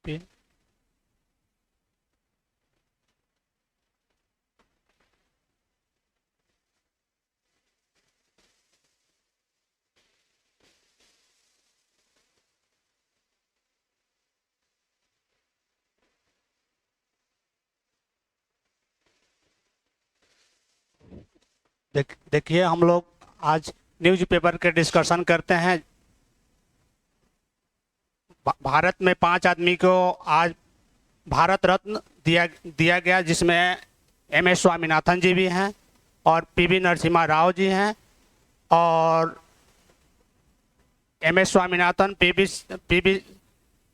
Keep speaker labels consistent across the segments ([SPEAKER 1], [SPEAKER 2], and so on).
[SPEAKER 1] पे देखिए, हम लोग आज न्यूज़पेपर के डिस्कशन करते हैं। भारत में 5 आदमी को आज भारत रत्न दिया दिया गया, जिसमें एम एस स्वामीनाथन जी भी हैं और पीवी नरसिम्हा राव जी हैं और M S Swaminathan, P V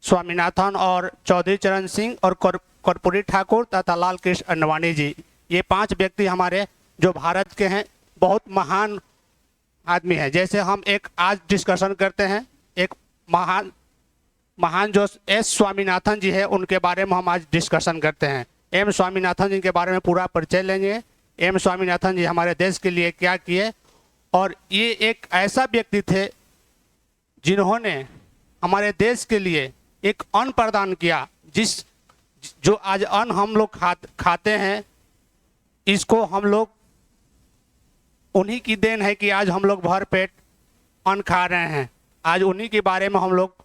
[SPEAKER 1] Swaminathan और चौधरी चरण सिंह और कर्पूरी ठाकुर तथा लाल कृष्ण अडवाणी जी। ये 5 व्यक्ति हमारे जो भारत के हैं बहुत महान आदमी हैं। जैसे हम एक आज डिस्कशन करते हैं, एक महान जो एस स्वामीनाथन जी है उनके बारे में हम आज डिस्कशन करते हैं। एम स्वामीनाथन जी के बारे में पूरा परिचय लेंगे। एम स्वामीनाथन जी हमारे देश के लिए क्या किए, और ये एक ऐसा व्यक्ति थे जिन्होंने हमारे देश के लिए एक अन्न प्रदान किया, जो आज अन्न हम लोग खाते हैं, इसको हम लोग उन्हीं की देन है कि आज हम लोग भर पेट अन्न खा रहे हैं। आज उन्हीं के बारे में हम लोग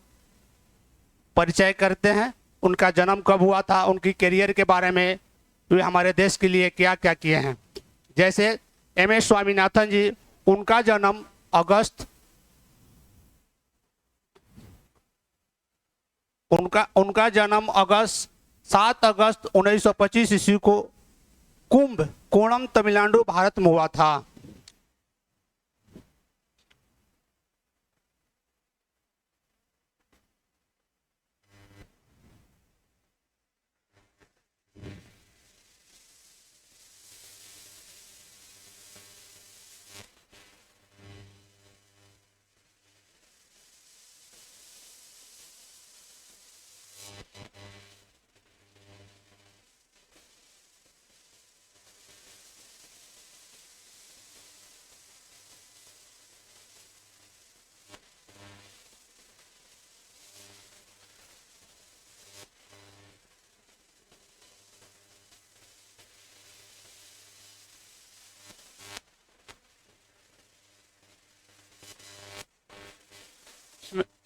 [SPEAKER 1] परिचय करते हैं। उनका जन्म कब हुआ था, उनकी करियर के बारे में, वे हमारे देश के लिए क्या क्या किए हैं। जैसे एम एस स्वामीनाथन जी, उनका जन्म उनका जन्म 7 अगस्त 1925 ईस्वी को कोणम तमिलनाडु भारत में हुआ था।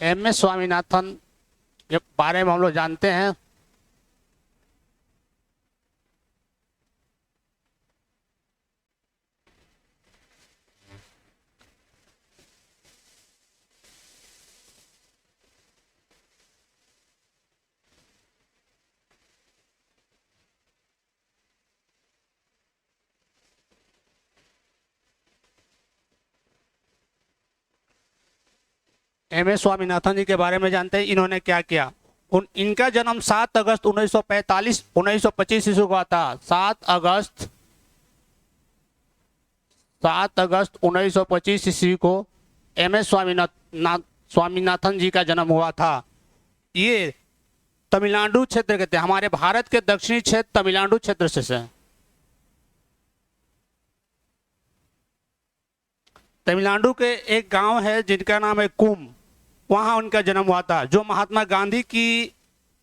[SPEAKER 1] एम एस स्वामीनाथन के बारे में हम लोग जानते हैं। एम एस स्वामीनाथन जी के बारे में जानते हैं, इन्होंने क्या किया। इनका जन्म 7 अगस्त 1925 ईस्वी को हुआ था। 7 अगस्त 1925 ईस्वी को एम एस स्वामीनाथन जी का जन्म हुआ था। ये तमिलनाडु क्षेत्र के थे, हमारे भारत के दक्षिणी क्षेत्र तमिलनाडु क्षेत्र से हैं। तमिलनाडु के एक गांव है जिनका नाम है कुम, वहां उनका जन्म हुआ था, जो महात्मा गांधी की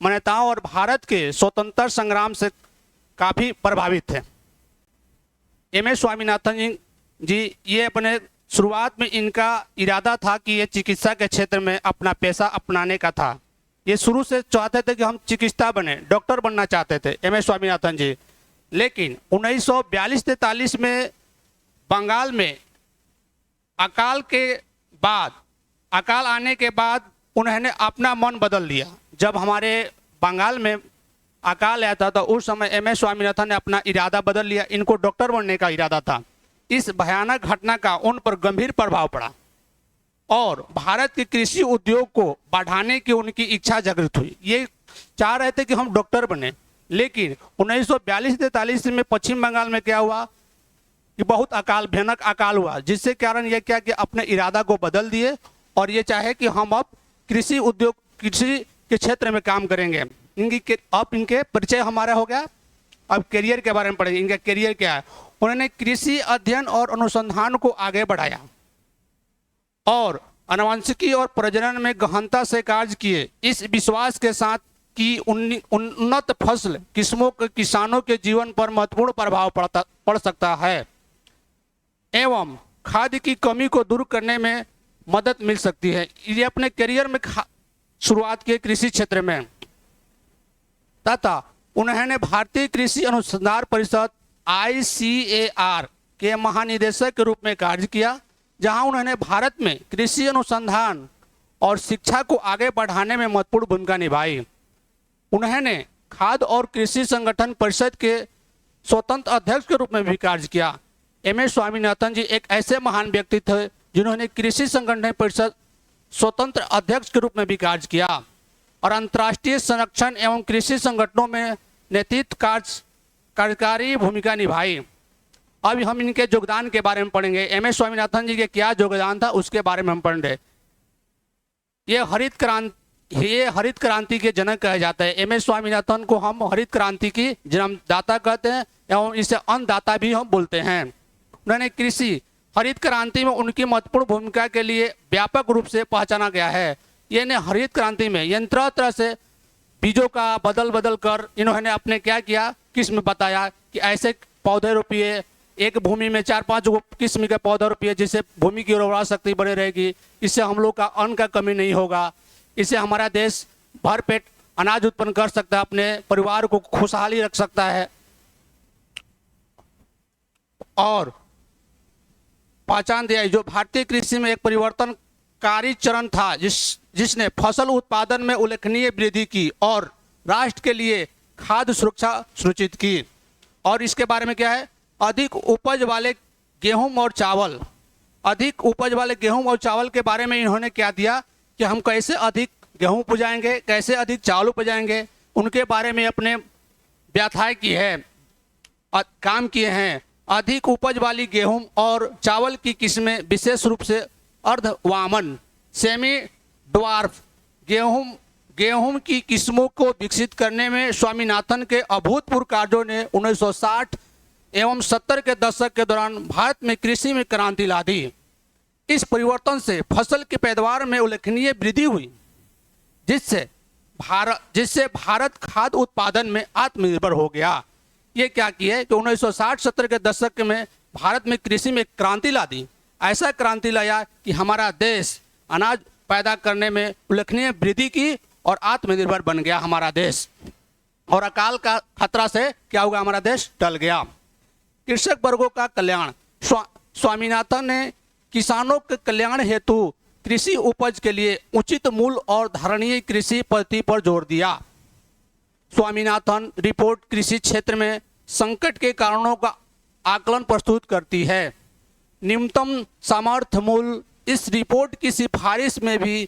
[SPEAKER 1] मान्यताओं और भारत के स्वतंत्रता संग्राम से काफी प्रभावित थे। एम एस स्वामीनाथन जी ये अपने शुरुआत में इनका इरादा था कि ये चिकित्सा के क्षेत्र में अपना पेशा अपनाने का था। ये शुरू से चाहते थे कि हम चिकित्सा बने, डॉक्टर बनना चाहते थे एम एस स्वामीनाथन जी। लेकिन 1942-43 में बंगाल में अकाल आने के बाद उन्होंने अपना मन बदल लिया। जब हमारे बंगाल में अकाल आया था तो उस समय एम एस स्वामीनाथन ने अपना इरादा बदल लिया। इनको डॉक्टर बनने का इरादा था। इस भयानक घटना का उन पर गंभीर प्रभाव पड़ा और भारत के कृषि उद्योग को बढ़ाने की उनकी इच्छा जागृत हुई। ये चाह रहे थे कि हम डॉक्टर बने, लेकिन 1942-43 में पश्चिम बंगाल में क्या हुआ कि बहुत भयानक अकाल हुआ, जिससे कारण यह क्या कि अपने इरादा को बदल दिए और ये चाहे कि हम अब कृषि के क्षेत्र में काम करेंगे। इनके परिचय हमारा हो गया। अब करियर के बारे में पढ़ेंगे। इनका करियर क्या है। उन्होंने कृषि अध्ययन और अनुसंधान को आगे बढ़ाया और आनुवंशिकी और प्रजनन में गहनता से कार्य किए। इस विश्वास के साथ की उन्नत फसल किस्मों के किसानों के जीवन पर महत्वपूर्ण प्रभाव पड़ सकता है एवं खाद्य की कमी को दूर करने में मदद मिल सकती है। ये अपने करियर में शुरुआत की कृषि क्षेत्र में तथा उन्होंने भारतीय कृषि अनुसंधान परिषद ICAR के महानिदेशक के रूप में कार्य किया, जहां उन्होंने भारत में कृषि अनुसंधान और शिक्षा को आगे बढ़ाने में महत्वपूर्ण भूमिका निभाई। उन्होंने खाद्य और कृषि संगठन परिषद के स्वतंत्र अध्यक्ष के रूप में भी कार्य किया। MS स्वामीनाथन जी एक ऐसे महान व्यक्ति थे जिन्होंने कृषि संगठन परिषद स्वतंत्र अध्यक्ष के रूप में भी कार्य किया और अंतर्राष्ट्रीय संरक्षण एवं कृषि संगठनों में नेतृत्व कार्यकारी भूमिका निभाई। अब हम इनके योगदान के बारे में पढ़ेंगे। MS स्वामीनाथन जी के क्या योगदान था उसके बारे में हम पढ़ेंगे। ये हरित क्रांति के जनक कहे जाते हैं। MS स्वामीनाथन को हम हरित क्रांति की जन्मदाता कहते हैं एवं इसे अन्नदाता भी हम बोलते हैं। उन्होंने कृषि हरित क्रांति में उनकी महत्वपूर्ण भूमिका के लिए व्यापक रूप से पहचाना गया है। ये ने हरित क्रांति में यंत्र तरह से बीजों का बदल कर इन्होंने अपने क्या किया, किस्म बताया कि ऐसे पौधे रोपिए, एक भूमि में 4-5 किस्म के पौधे रोपिए जिससे भूमि की उर्वरा शक्ति बनी रहेगी। इससे हम लोग का अन्न का कमी नहीं होगा। इससे हमारा देश भरपेट अनाज उत्पन्न कर सकता है, अपने परिवार को खुशहाली रख सकता है। और पहचान दिया जो भारतीय कृषि में एक परिवर्तनकारी चरण था जिसने फसल उत्पादन में उल्लेखनीय वृद्धि की और राष्ट्र के लिए खाद्य सुरक्षा सुनिश्चित की। और इसके बारे में क्या है, अधिक उपज वाले गेहूं और चावल, अधिक उपज वाले गेहूं और चावल के बारे में इन्होंने क्या दिया कि हम कैसे अधिक गेहूं उपजाएंगे, कैसे अधिक चावल उपजाएंगे, उनके बारे में अपने व्याख्याएं की है, काम किए हैं। अधिक उपज वाली गेहूं और चावल की किस्में विशेष रूप से अर्धवामन सेमी ड्वार्फ गेहूं की किस्मों को विकसित करने में स्वामीनाथन के अभूतपूर्व कार्यों ने 1960 एवं 70 के दशक के दौरान भारत में कृषि में क्रांति ला दी। इस परिवर्तन से फसल की पैदावार में उल्लेखनीय वृद्धि हुई, जिससे भारत खाद्य उत्पादन में आत्मनिर्भर हो गया। ये क्या किया कि 1960-70 के दशक में भारत में कृषि में क्रांति ला दी। ऐसा क्रांति लाया कि हमारा देश अनाज पैदा करने में उल्लेखनीय वृद्धि की और आत्मनिर्भर बन गया हमारा देश। और अकाल का खतरा से क्या होगा, हमारा देश टल गया। कृषक वर्गों का कल्याण, स्वामीनाथन ने किसानों के कल्याण हेतु कृषि उपज के लिए उचित मूल्य और धारणीय कृषि पद्धति पर जोर दिया। स्वामीनाथन रिपोर्ट कृषि क्षेत्र में संकट के कारणों का आकलन प्रस्तुत करती है। न्यूनतम सामर्थ्य मूल्य इस रिपोर्ट की सिफारिश में भी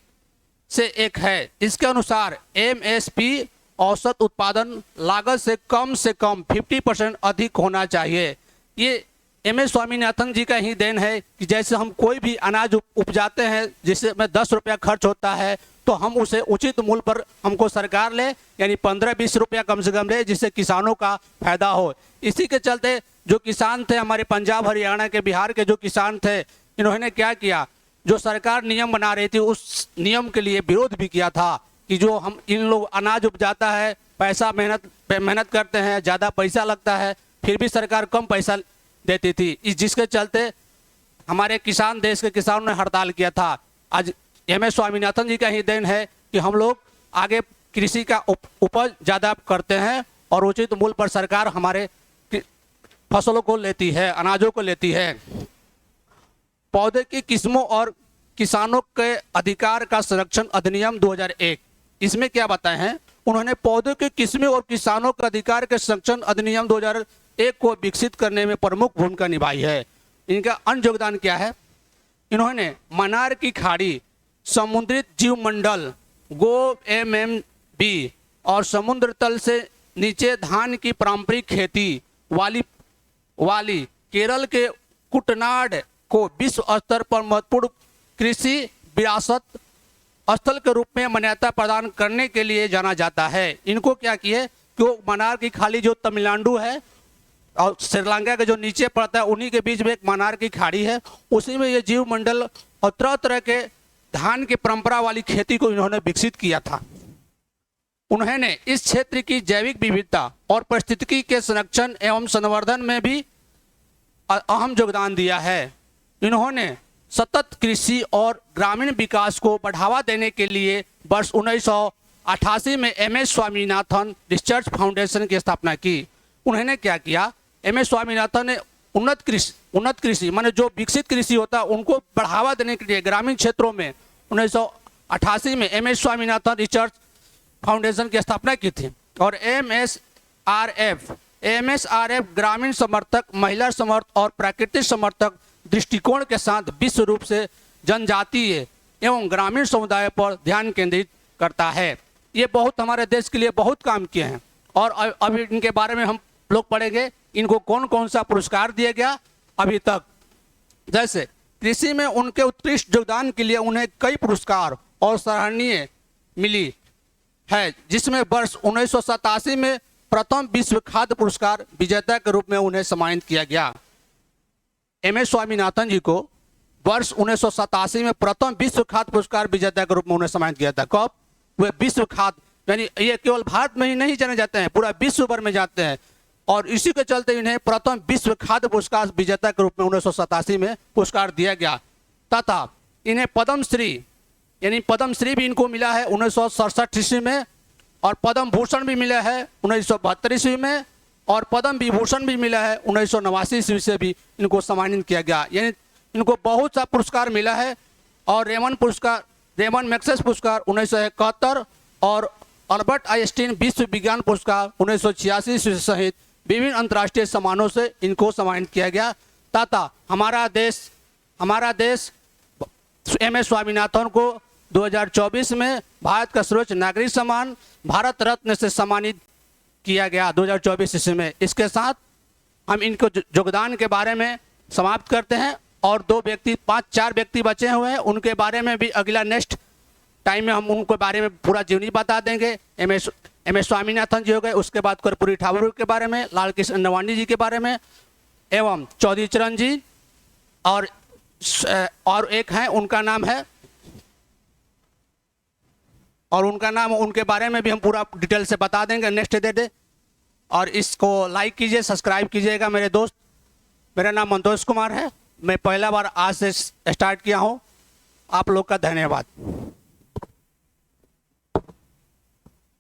[SPEAKER 1] से एक है। इसके अनुसार MSP औसत उत्पादन लागत से कम 50% अधिक होना चाहिए। ये MS स्वामीनाथन जी का ही देन है कि जैसे हम कोई भी अनाज उपजाते हैं जिसमें 10 रुपया खर्च होता है तो हम उसे उचित मूल्य पर हमको सरकार ले, यानी 15-20 रुपया कम से कम ले, जिससे किसानों का फायदा हो। इसी के चलते जो किसान थे हमारे पंजाब हरियाणा के बिहार के जो किसान थे, इन्होंने क्या किया, जो सरकार नियम बना रही थी उस नियम के लिए विरोध भी किया था कि जो हम इन लोग अनाज उपजाता है, पैसा मेहनत करते हैं, ज़्यादा पैसा लगता है, फिर भी सरकार कम पैसा देती थी। जिसके चलते हमारे किसान, देश के किसानों ने हड़ताल किया था। आज MS स्वामीनाथन जी का ही देन है कि हम लोग आगे कृषि का उपज ज़्यादा करते हैं और उचित मूल्य पर सरकार हमारे फसलों को लेती है, अनाजों को लेती है। पौधे की किस्मों और किसानों के अधिकार का संरक्षण अधिनियम 2001, इसमें क्या बताए हैं, उन्होंने पौधों की किस्में और किसानों के अधिकार के संरक्षण अधिनियम 2001 को विकसित करने में प्रमुख भूमिका निभाई है। इनका अन्य योगदान क्या है, इन्होंने मन्नार की खाड़ी, समुद्री जीवमंडल, गोव MMB और समुद्र तल से नीचे धान की पारंपरिक खेती वाली केरल के कुटनाड को विश्व स्तर पर महत्वपूर्ण कृषि विरासत स्थल के रूप में मान्यता प्रदान करने के लिए जाना जाता है। इनको क्या किए कि मन्नार की खाड़ी जो तमिलनाडु है और श्रीलंका के जो नीचे पड़ता है उन्हीं के बीच में एक मन्नार की खाड़ी है, उसी में ये जीव मंडल और तरह तरह के धान की परंपरा वाली खेती को इन्होंने विकसित किया था। उन्होंने इस क्षेत्र की जैविक विविधता और पारिस्थितिकी के संरक्षण एवं संवर्धन में भी अहम योगदान दिया है। इन्होंने सतत कृषि और ग्रामीण विकास को बढ़ावा देने के लिए वर्ष 1988 में MS स्वामीनाथन रिसर्च फाउंडेशन की स्थापना की। उन्होंने क्या किया, MS स्वामीनाथन ने उन्नत कृषि माने जो विकसित कृषि होता है उनको बढ़ावा देने के लिए ग्रामीण क्षेत्रों में 1988 में MS स्वामीनाथन रिसर्च फाउंडेशन की स्थापना की थी। और MSRF ग्रामीण समर्थक, महिला समर्थ और प्राकृतिक समर्थक दृष्टिकोण के साथ विश्व रूप से जनजातीय एवं ग्रामीण समुदाय पर ध्यान केंद्रित करता है। ये बहुत हमारे देश के लिए बहुत काम किए हैं और अभी इनके बारे में हम लोग पढ़ेंगे, इनको कौन कौन सा पुरस्कार दिया गया अभी तक। जैसे कृषि में उनके उत्कृष्ट योगदान के लिए उन्हें कई पुरस्कार और सराहनीय मिली है, जिसमें वर्ष 1987 में प्रथम विश्व खाद्य पुरस्कार विजेता के रूप में उन्हें सम्मानित किया गया। MS स्वामीनाथन जी को वर्ष 1987 में प्रथम विश्व खाद्य पुरस्कार विजेता के रूप में उन्हें सम्मानित किया था। कब? वे विश्व खाद्य, यानी ये केवल भारत में ही नहीं जाने जाते हैं, पूरा विश्व भर में जाते हैं और इसी के चलते इन्हें प्रथम विश्व खाद्य पुरस्कार विजेता के रूप में 1987 में पुरस्कार दिया गया। तथा इन्हें पद्मश्री यानी पद्मश्री भी इनको मिला है 1967 ईस्वी में और पद्म भूषण भी मिला है 1972 ईस्वी में और पद्म विभूषण भी मिला है 1989 ईस्वी से भी इनको सम्मानित किया गया। यानी इनको बहुत सा पुरस्कार मिला है। और रेमन मैग्सेसे पुरस्कार 1971 और अल्बर्ट आइंस्टीन विश्व विज्ञान पुरस्कार 1986 ईस्वी सहित विभिन्न अंतर्राष्ट्रीय सम्मानों से इनको सम्मानित किया गया। तथा हमारा देश MS स्वामीनाथन को 2024 में भारत का सर्वोच्च नागरिक सम्मान भारत रत्न से सम्मानित किया गया 2024 ईस्वी में। इसके साथ हम इनको योगदान के बारे में समाप्त करते हैं और 5-4 व्यक्ति बचे हुए हैं, उनके बारे में भी अगला नेक्स्ट टाइम में हम उनके बारे में पूरा जीवनी बता देंगे। MS स्वामीनाथन जी हो गए, उसके बाद कर्पूरी ठाकुर के बारे में, लाल कृष्ण अंडवाणी जी के बारे में एवं चौधरी चरण जी और एक है उनका नाम उनके बारे में भी हम पूरा डिटेल से बता देंगे नेक्स्ट डे। और इसको लाइक कीजिए, सब्सक्राइब कीजिएगा मेरे दोस्त। मेरा नाम मंतोष कुमार है, मैं पहला बार आज से स्टार्ट किया हूँ। आप लोग का धन्यवाद।